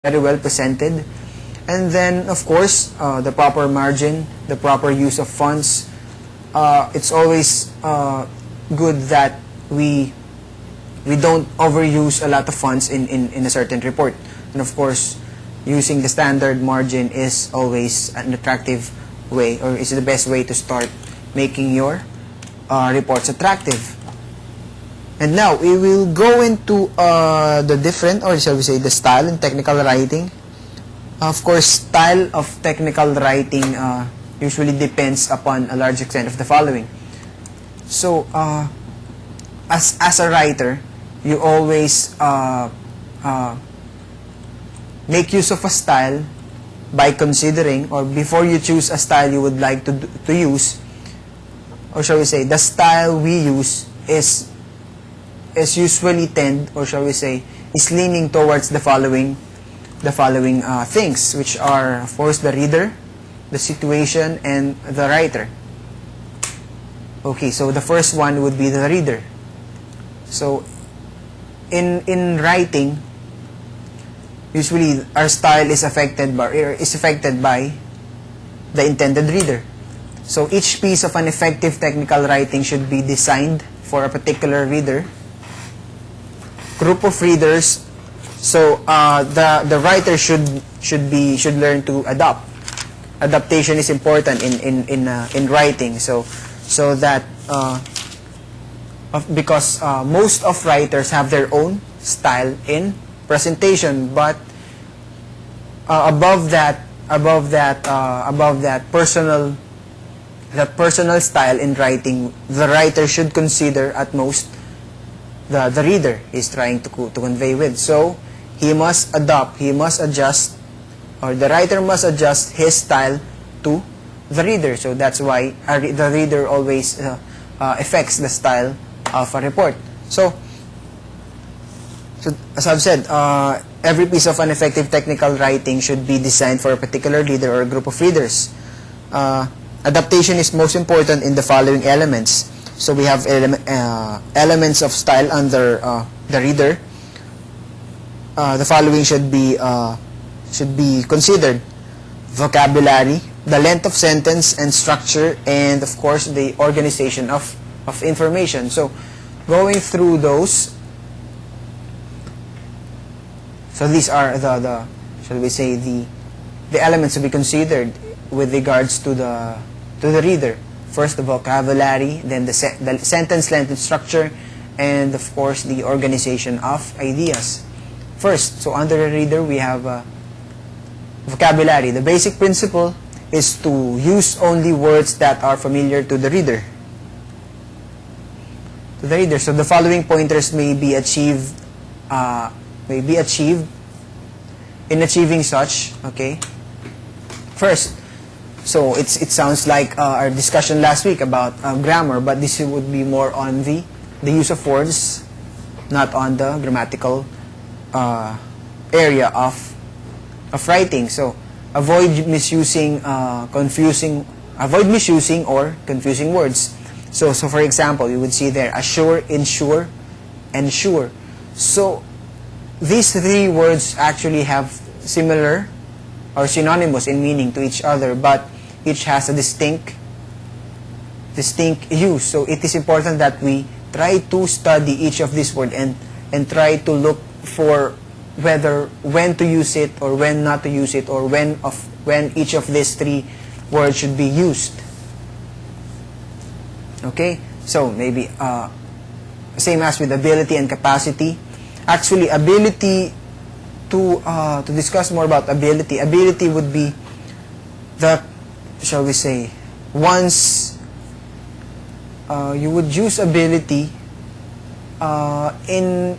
very well presented. And then, of course, the proper margin, the proper use of funds. It's always good that we don't overuse a lot of funds in a certain report. And of course, using the standard margin is always an attractive way, or is the best way to start making your reports attractive. And now we will go into the different, or shall we say, the style in technical writing. Of course, style of technical writing usually depends upon a large extent of the following. So, as a writer, you always make use of a style by considering, or before you choose a style you would like to use, or shall we say, the style we use is usually tend, or shall we say, is leaning towards the following things, which are, of course, the reader, the situation, and the writer. Okay, so the first one would be the reader. So, in writing, usually our style is affected by the intended reader. So each piece of an effective technical writing should be designed for a particular reader, group of readers. So the writer should learn to adapt. Adaptation is important in writing. So that because most of writers have their own style in presentation, but above that personal style in writing, the writer should consider at most the reader is trying to convey with. So he must adopt, he must adjust, or the writer must adjust his style to the reader. So that's why the reader always affects the style of a report. So as I've said, every piece of an effective technical writing should be designed for a particular reader or a group of readers. Adaptation is most important in the following elements. So we have elements of style under the reader. The following should be considered: vocabulary, the length of sentence and structure, and of course the organization of information. So going through those. So these are the shall we say, the elements to be considered with regards to the reader. First, the vocabulary, then the sentence length and structure, and of course the organization of ideas. First, so under the reader we have vocabulary. The basic principle is to use only words that are familiar to the reader. So the following pointers may be achieved in achieving such. Okay. First, so it sounds like our discussion last week about grammar, but this would be more on the use of words, not on the grammatical area of writing. So avoid misusing or confusing words. So for example, you would see there assure, ensure, and sure. So these three words actually have similar or synonymous in meaning to each other, but each has a distinct use. So it is important that we try to study each of these words and try to look for when to use it or when not to use it, or when each of these three words should be used. Okay, so maybe same as with ability and capacity. Actually, ability, to discuss more about ability would be the, shall we say, once you would use ability in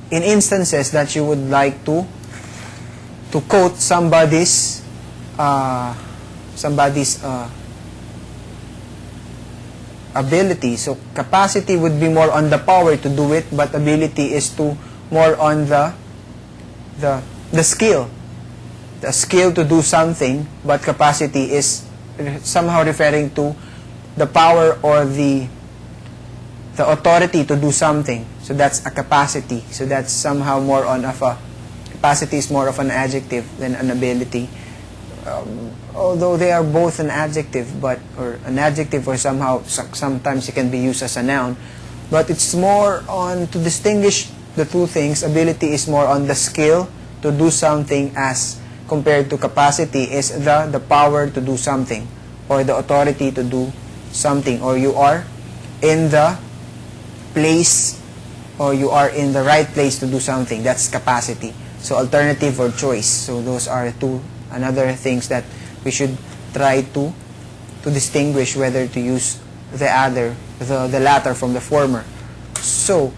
instances that you would like to quote somebody's ability. So capacity would be more on the power to do it, but ability is more on the skill to do something, but capacity is somehow referring to the power or the authority to do something. So that's a capacity. So that's somehow more on of a Capacity is more of an adjective than an ability. Although they are both an adjective, or an adjective, or sometimes it can be used as a noun, but it's more on to distinguish the two things. Ability is more on the skill to do something, as compared to capacity is the power to do something, or the authority to do something, or you are in the place, or you are in the right place to do something. That's capacity. So alternative or choice. So those are two another things that we should try to distinguish whether to use the latter from the former. So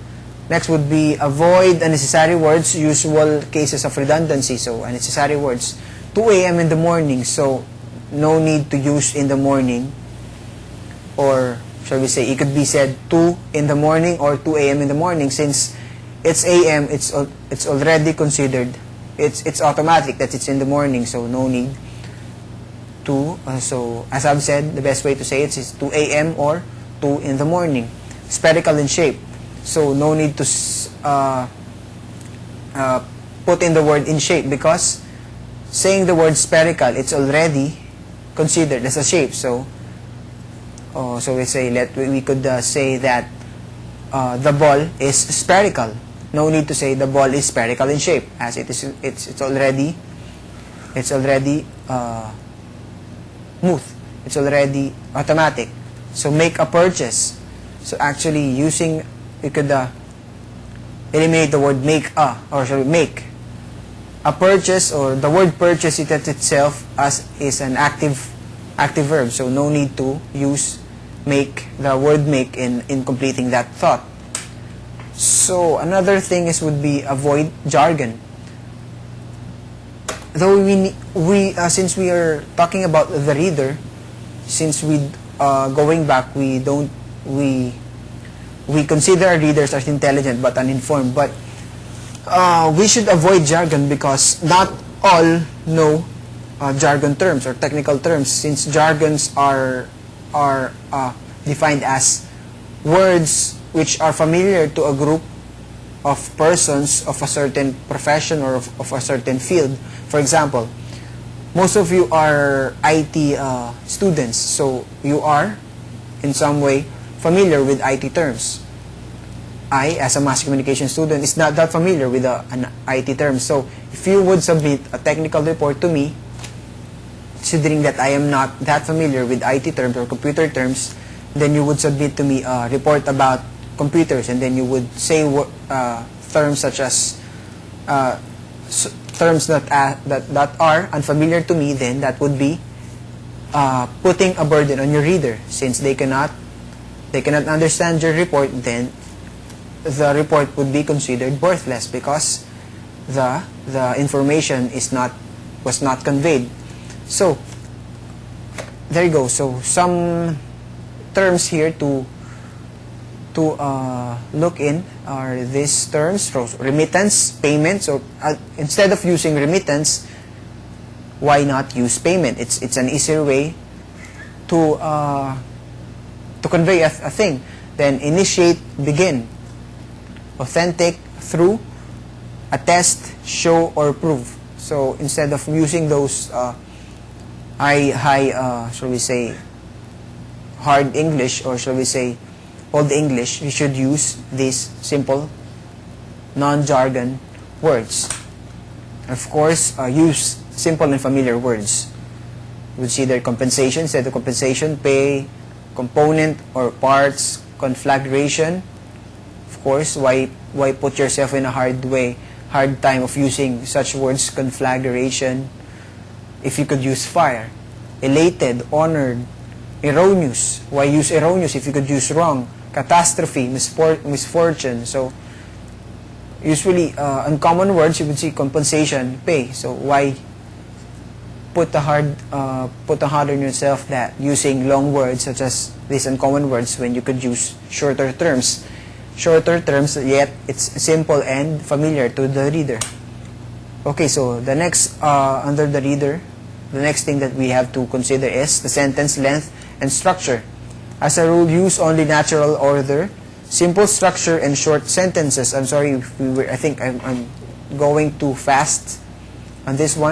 next would be avoid unnecessary words, usual cases of redundancy. So unnecessary words, 2 a.m. in the morning, so no need to use in the morning, or shall we say it could be said 2 in the morning or 2 a.m. in the morning. Since it's a.m., it's already considered, it's automatic that it's in the morning, so no need to, so as I've said, the best way to say it is 2 a.m. or 2 in the morning. Spherical in shape, so no need to put in the word in shape, because saying the word spherical, it's already considered as a shape. So so we could say that the ball is spherical. No need to say the ball is spherical in shape, as it's already smooth. It's already automatic. So make a purchase. So actually we could eliminate the word make or shall we make a purchase, or the word purchase itself is an active verb. So no need to use the word make in completing that thought. So another thing would be avoid jargon. Though since we are talking about the reader, since going back, we consider our readers as intelligent but uninformed, but we should avoid jargon, because not all know jargon terms or technical terms, since jargons are defined as words which are familiar to a group of persons of a certain profession or of a certain field. For example, most of you are IT students, so you are in some way familiar with IT terms. I, as a mass communication student, is not that familiar with an IT term. So if you would submit a technical report to me, considering that I am not that familiar with IT terms or computer terms, then you would submit to me a report about computers, and then you would say terms such as terms that are unfamiliar to me. Then that would be putting a burden on your reader, since they cannot understand your report. Then the report would be considered worthless, because the information was not conveyed. So there you go. So some terms here to look in are these terms: remittance, payment. So instead of using remittance, why not use payment? It's an easier way to convey a thing. Then initiate, begin. Authentic, through, attest, show, or prove. So instead of using those shall we say hard English, or shall we say Old English, we should use these simple non-jargon words. Of course, use simple and familiar words. We'll see their compensation, instead of compensation, pay, component or parts, conflagration. Of course, why put yourself in a hard time of using such words, conflagration, if you could use fire. Elated, honored, erroneous. Why use erroneous if you could use wrong? Catastrophe, misfortune. So usually uncommon words, you would see compensation, pay. So why put a hard on yourself that using long words such as these uncommon words, when you could use shorter terms, yet it's simple and familiar to the reader. Okay, so the next under the reader, the next thing that we have to consider is the sentence length and structure. As a rule, use only natural order, simple structure, and short sentences. I'm sorry if I think I'm going too fast on this one.